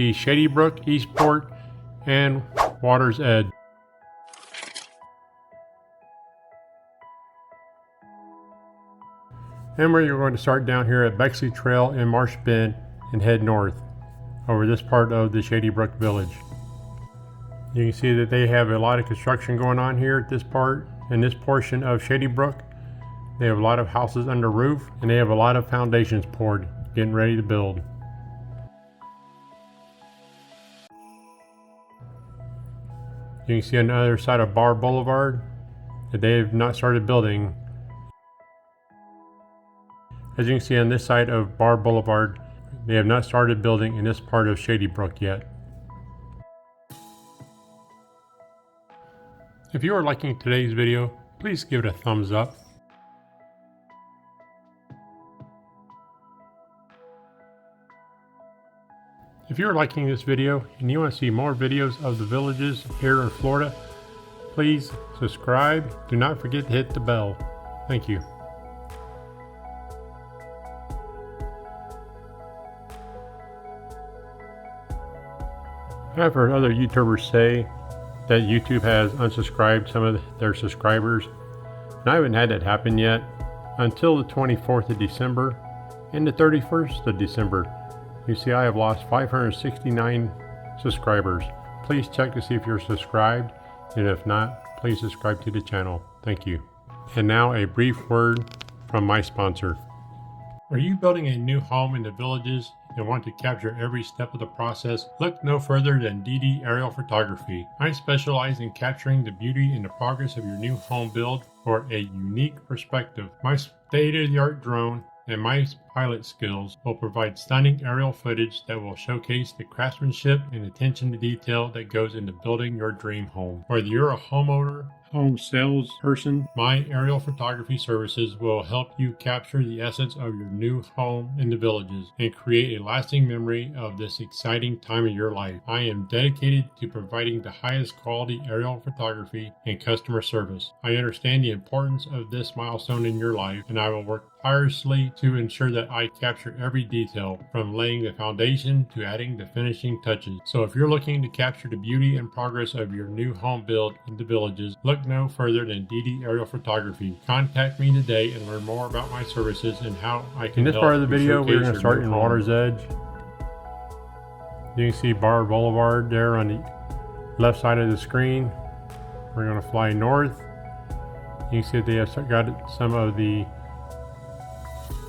the Shady Brook, Eastport, and Water's Edge. And we're going to start down here at Bexley Trail in Marsh Bend and head north over this part of the Shady Brook village. You can see that they have a lot of construction going on here at this part, in this portion of Shady Brook. They have a lot of houses under roof, and they have a lot of foundations poured, getting ready to build. You can see on the other side of Bar Boulevard that they have not started building. As you can see on this side of Bar Boulevard, they have not started building in this part of Shady Brook yet. If you are liking today's video, please give it a thumbs up. If you are liking this video and you want to see more videos of the villages here in Florida, please subscribe. Do not forget to hit the bell. Thank you. I've heard other YouTubers say that YouTube has unsubscribed some of their subscribers, and I haven't had that happen yet until the 24th of December and the 31st of December. You see, I have lost 569 subscribers. Please check to see if you're subscribed, and if not, please subscribe to the channel. Thank you. And now a brief word from my sponsor. Are you building a new home in the villages and want to capture every step of the process? Look no further than DD Aerial Photography. I specialize in capturing the beauty and the progress of your new home build for a unique perspective. My state-of-the-art drone and my pilot skills will provide stunning aerial footage that will showcase the craftsmanship and attention to detail that goes into building your dream home. Whether you're a homeowner, home sales person, my aerial photography services will help you capture the essence of your new home in the villages and create a lasting memory of this exciting time of your life. I am dedicated to providing the highest quality aerial photography and customer service. I understand the importance of this milestone in your life, and I will work tirelessly to ensure that I capture every detail, from laying the foundation to adding the finishing touches. So if you're looking to capture the beauty and progress of your new home build in the villages, look no further than DD Aerial Photography. Contact me today and learn more about my services and how I can help. In this part of the video, we're going to start in Water's Edge. You can see Bar Boulevard there on the left side of the screen. We're going to fly north. You can see that they have got some of the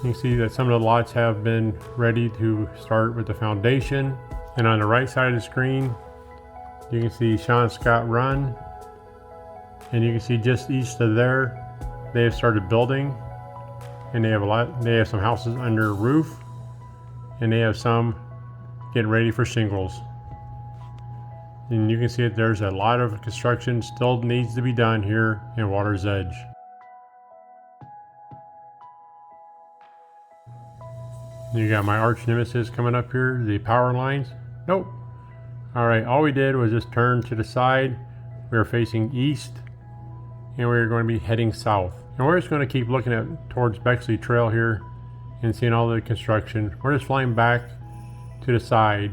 You can see that some of the lots have been ready to start with the foundation. And on the right side of the screen, you can see Sean Scott Run. And you can see just east of there, they have started building. And they have some houses under roof. And they have some getting ready for shingles. And you can see that there's a lot of construction still needs to be done here in Water's Edge. You got my arch nemesis coming up here, the power lines. Nope. Alright, all we did was just turn to the side. We are facing east, and we're going to be heading south. And we're just going to keep looking towards Bexley Trail here and seeing all the construction. We're just flying back to the side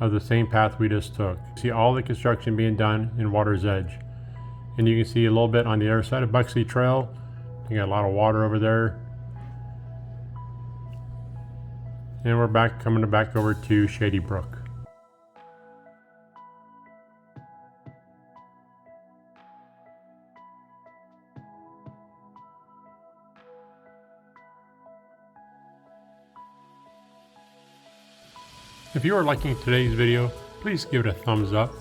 of the same path we just took. See all the construction being done in Water's Edge. And you can see a little bit on the other side of Bexley Trail. You got a lot of water over there. And we're coming back over to Shady Brook. If you are liking today's video, please give it a thumbs up.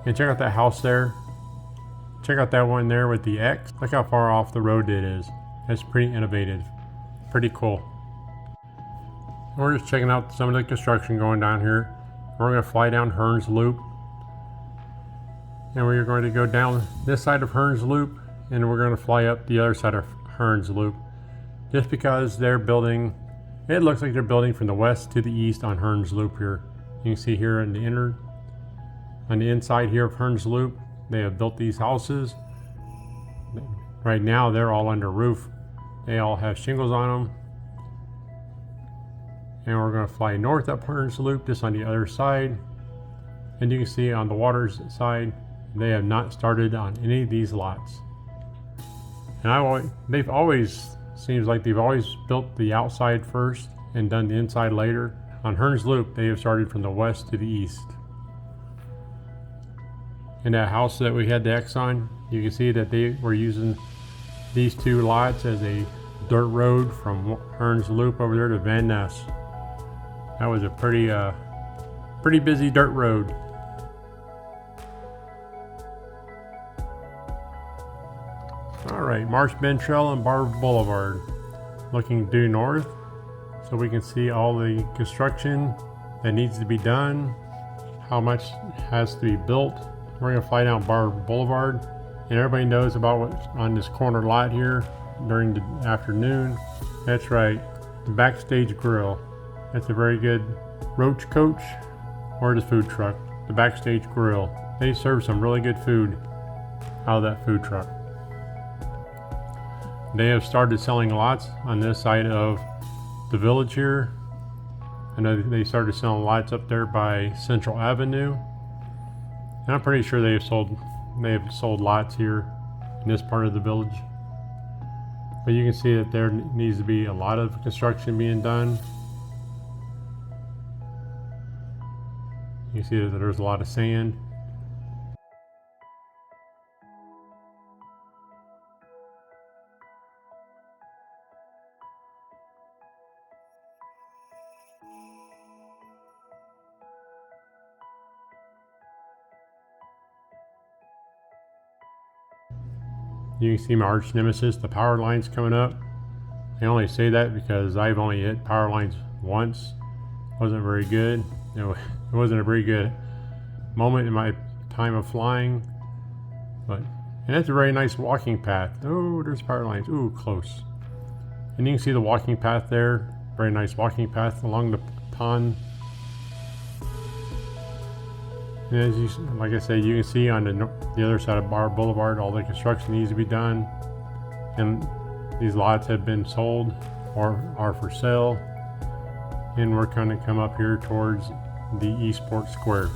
And check out that house there. Check out that one there with the X. Look how far off the road it is. That's pretty innovative. Pretty cool. We're just checking out some of the construction going down here We're going to fly down Hearns Loop. And we're going to go down this side of Hearns Loop, and we're going to fly up the other side of Hearns Loop. Just because they're building, it looks like they're building from the west to the east on Hearns Loop here. You can see here on the inside here of Hearns Loop, they have built these houses. Right now they're all under roof. They all have shingles on them. And we're going to fly north up Hearns Loop, just on the other side. And you can see on the water's side, they have not started on any of these lots. And they've always, seems like they've always built the outside first and done the inside later. On Hearns Loop, they have started from the west to the east. And that house that we had the X on, you can see that they were using these two lots as a dirt road from Hearns Loop over there to Van Ness. That was a pretty busy dirt road. Alright, Marsh Bend Trail and Bar Boulevard. Looking due north so we can see all the construction that needs to be done, how much has to be built. We're going to fly down Bar Boulevard, and everybody knows about what's on this corner lot here during the afternoon. That's right, the Backstage Grill. That's a very good roach coach or the food truck. The Backstage Grill. They serve some really good food out of that food truck. They have started selling lots on this side of the village here. I know they started selling lots up there by Central Avenue. And I'm pretty sure they have sold lots here in this part of the village. But you can see that there needs to be a lot of construction being done. You see that there's a lot of sand. You can see my arch nemesis, the power lines coming up. I only say that because I've only hit power lines once. Wasn't very good. It wasn't a very good moment in my time of flying. And that's a very nice walking path. Oh, there's power lines. Ooh, close. And you can see the walking path there. Very nice walking path along the pond. And as you, like I said, you can see on the other side of Bar Boulevard, all the construction needs to be done. And these lots have been sold or are for sale. And we're going to come up here towards the Eastport Square.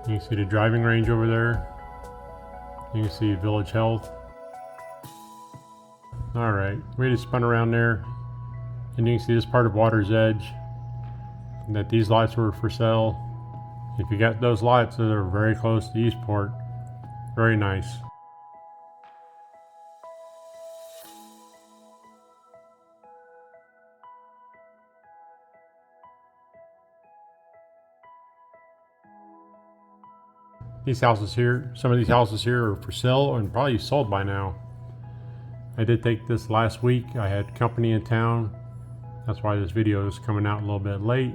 You can see the driving range over there. You can see Village Health. Alright, we just spun around there, and you can see this part of Water's Edge, and that these lots were for sale. If you got those lots, they're very close to Eastport. Very nice. These houses here, some of these houses here are for sale and probably sold by now. I did take this last week. I had company in town. That's why this video is coming out a little bit late.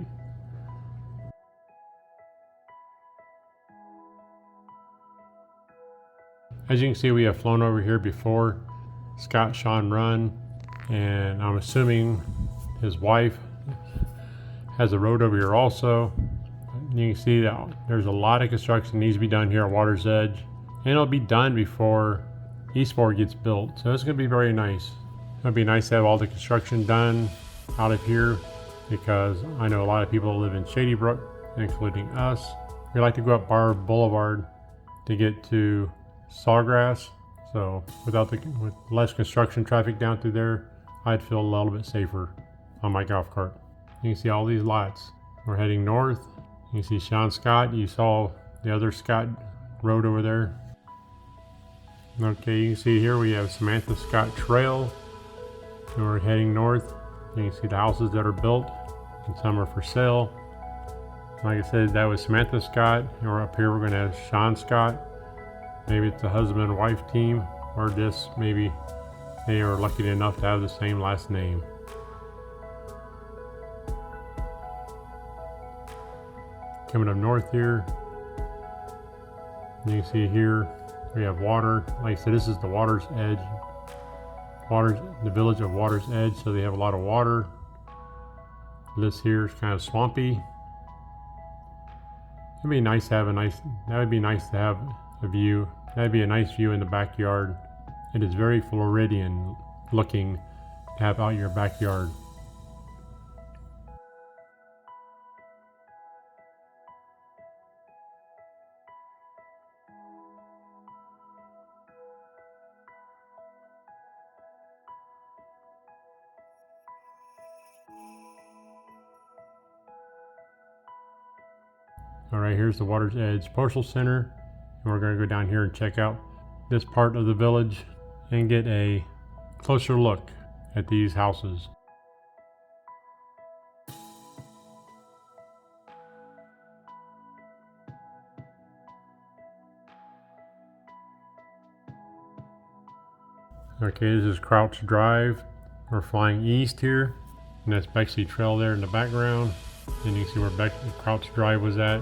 As you can see, we have flown over here before. Scott Sean Run, and I'm assuming his wife has a road over here also. You can see that there's a lot of construction needs to be done here at Water's Edge, and it'll be done before Eastport gets built, so it's going to be very nice. It'll be nice to have all the construction done out of here, because I know a lot of people live in Shady Brook, including us. We like to go up Bar Boulevard to get to Sawgrass, so with less construction traffic down through there, I'd feel a little bit safer on my golf cart. You can see all these lots. We're heading north. You can see Sean Scott. You saw the other Scott road over there. Okay, you can see here we have Samantha Scott Trail, and we're heading north. You can see the houses that are built, and some are for sale. Like I said, that was Samantha Scott, and we're up here, we're going to have Sean Scott. Maybe it's a husband and wife team, or just maybe they are lucky enough to have the same last name. Coming up north here, you can see here we have water. Like I said, this is the water's edge. The village of Water's Edge, so they have a lot of water. This here is kind of swampy. It'd be nice to have that would be nice to have a view. That'd be a nice view in the backyard. It is very Floridian looking to have out your backyard. Alright, here's the Water's Edge Postal Center, and we're going to go down here and check out this part of the village and get a closer look at these houses. Okay, this is Crouch Drive. We're flying east here, and that's Bexley Trail there in the background, and you can see where Crouch Drive was at.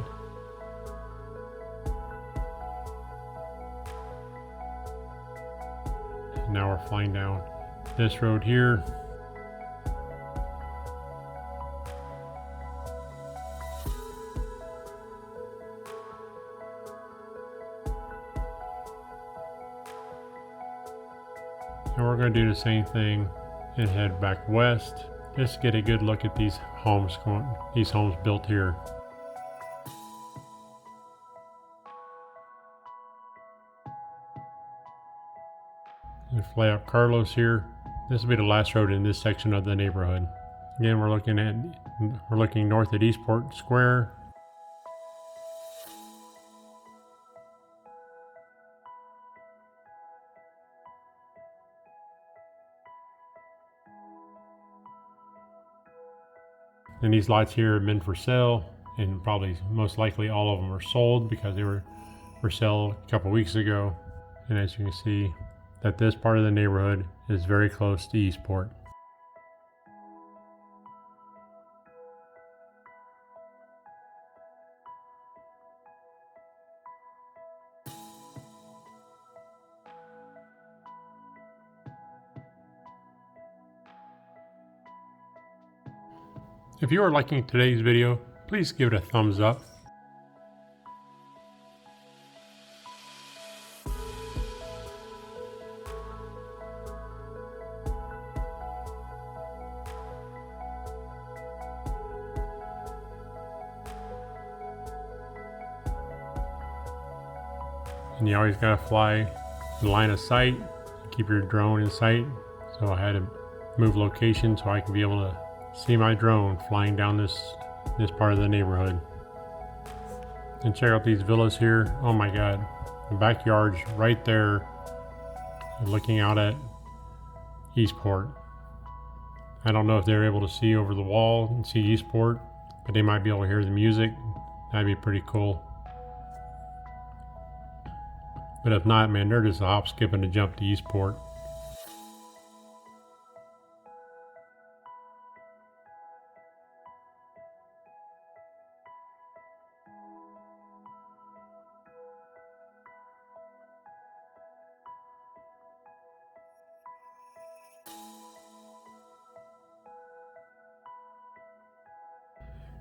Now we're flying down this road here. And we're going to do the same thing and head back west. Just get a good look at these homes built here. We fly up Carlos here. This will be the last road in this section of the neighborhood. Again, we're looking north at Eastport Square. And these lots here have been for sale, and probably most likely all of them are sold because they were for sale a couple weeks ago. And as you can see, that this part of the neighborhood is very close to Eastport. If you are liking today's video, please give it a thumbs up. And you always gotta fly in line of sight, keep your drone in sight. So I had to move location so I can be able to see my drone flying down this part of the neighborhood. And check out these villas here. Oh my god, the backyard's right there, looking out at Eastport. I don't know if they're able to see over the wall and see Eastport, but they might be able to hear the music. That'd be pretty cool. But if not, man, they're just a hop, skip, and a jump to Eastport.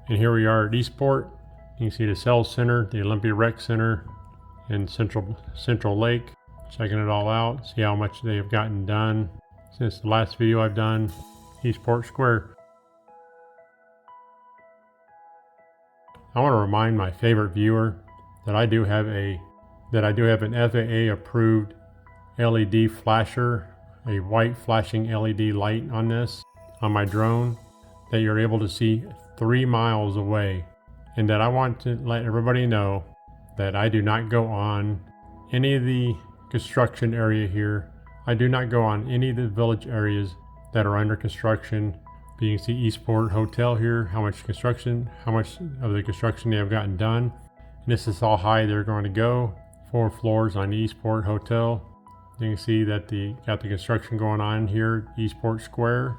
And here we are at Eastport. You can see the Sales Center, the Olympia Rec Center, and Central Lake. Checking it all out, see how much they have gotten done since the last video I've done. Eastport Square. I want to remind my favorite viewer that I do have an FAA approved LED flasher, a white flashing LED light on my drone, that you're able to see 3 miles away. And that I want to let everybody know that I do not go on any of the construction area here. I do not go on any of the village areas that are under construction. But you can see Eastport Hotel here, how much of the construction they have gotten done. And this is how high they're going to go 4 floors on the Eastport Hotel. You can see that got the construction going on here at Eastport Square.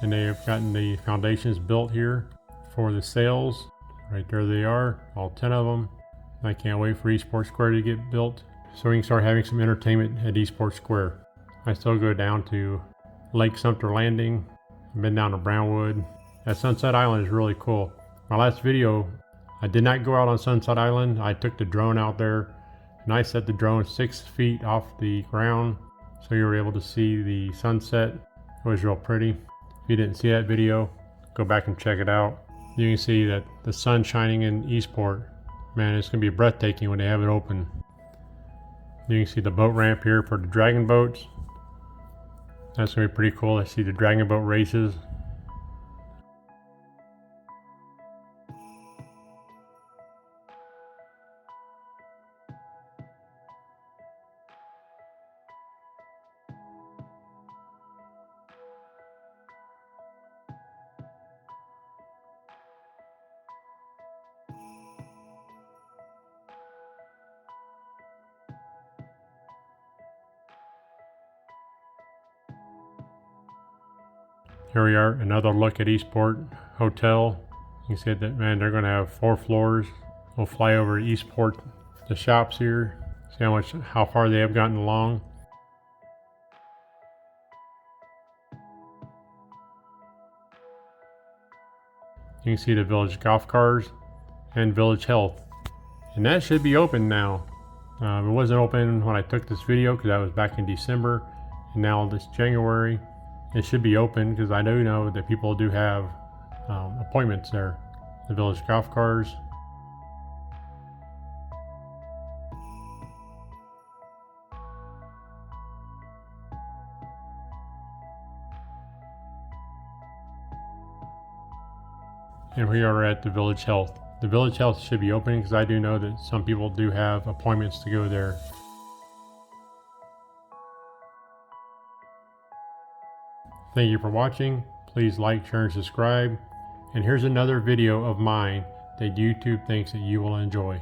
And they have gotten the foundations built here for the sails. Right there they are, all 10 of them. I can't wait for Eastport Square to get built so we can start having some entertainment at Eastport Square. I still go down to Lake Sumter Landing. I've been down to Brownwood. That Sunset Island is really cool. My last video, I did not go out on Sunset Island. I took the drone out there and I set the drone 6 feet off the ground so you were able to see the sunset. It was real pretty. If you didn't see that video, go back and check it out. You can see that the sun shining in Eastport. Man, it's gonna be breathtaking when they have it open. You can see the boat ramp here for the dragon boats. That's gonna be pretty cool. I see the dragon boat races. Here we are, another look at Eastport Hotel. You can see that, man, they're gonna have 4 floors. We'll fly over to Eastport, the shops here, see how far they have gotten along. You can see the Village Golf Cars and Village Health. And that should be open now. It wasn't open when I took this video because that was back in December. And now this January, it should be open because I do know that people do have appointments there. The Village Golf Cars. And we are at the Village Health. The Village Health should be open because I do know that some people do have appointments to go there. Thank you for watching. Please like, share, and subscribe. And here's another video of mine that YouTube thinks that you will enjoy.